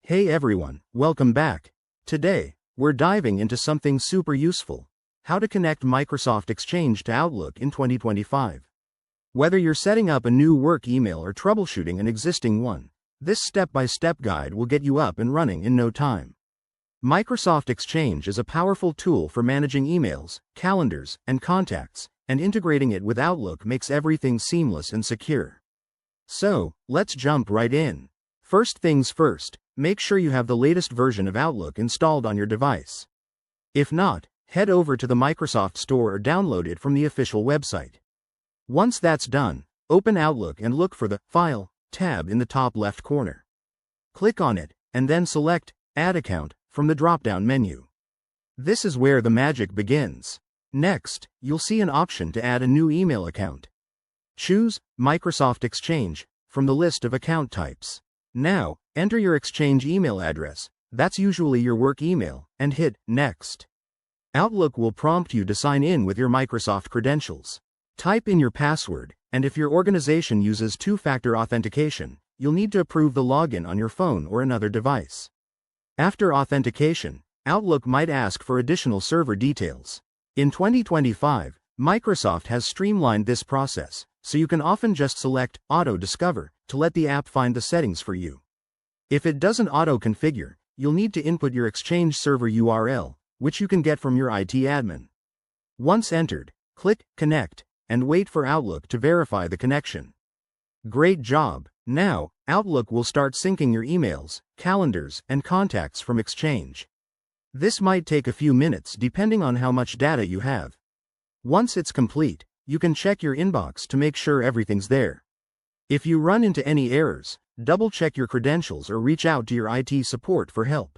Hey everyone, welcome back. Today, we're diving into something super useful: how to connect Microsoft Exchange to Outlook in 2025. Whether you're setting up a new work email or troubleshooting an existing one, this step-by-step guide will get you up and running in no time. Microsoft Exchange is a powerful tool for managing emails, calendars, and contacts, and integrating it with Outlook makes everything seamless and secure. So, let's jump right in. First things first, make sure you have the latest version of Outlook installed on your device. If not, head over to the Microsoft Store or download it from the official website. Once that's done, open Outlook and look for the File tab in the top left corner. Click on it, and then select Add Account from the drop-down menu. This is where the magic begins. Next, you'll see an option to add a new email account. Choose Microsoft Exchange from the list of account types. Now, enter your Exchange email address, that's usually your work email, and hit Next. Outlook will prompt you to sign in with your Microsoft credentials. Type in your password, and if your organization uses two-factor authentication, you'll need to approve the login on your phone or another device. After authentication, Outlook might ask for additional server details. In 2025, Microsoft has streamlined this process, so you can often just select Auto Discover to let the app find the settings for you. If it doesn't auto-configure, you'll need to input your Exchange server URL, which you can get from your IT admin. Once entered, click Connect, and wait for Outlook to verify the connection. Great job! Now, Outlook will start syncing your emails, calendars, and contacts from Exchange. This might take a few minutes depending on how much data you have. Once it's complete, you can check your inbox to make sure everything's there. If you run into any errors, double-check your credentials or reach out to your IT support for help.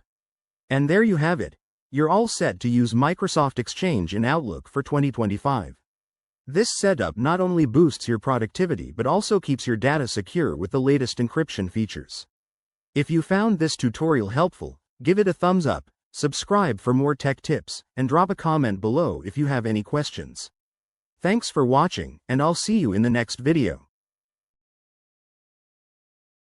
And there you have it. You're all set to use Microsoft Exchange in Outlook for 2025. This setup not only boosts your productivity but also keeps your data secure with the latest encryption features. If you found this tutorial helpful, give it a thumbs up, subscribe for more tech tips, and drop a comment below if you have any questions. Thanks for watching, and I'll see you in the next video.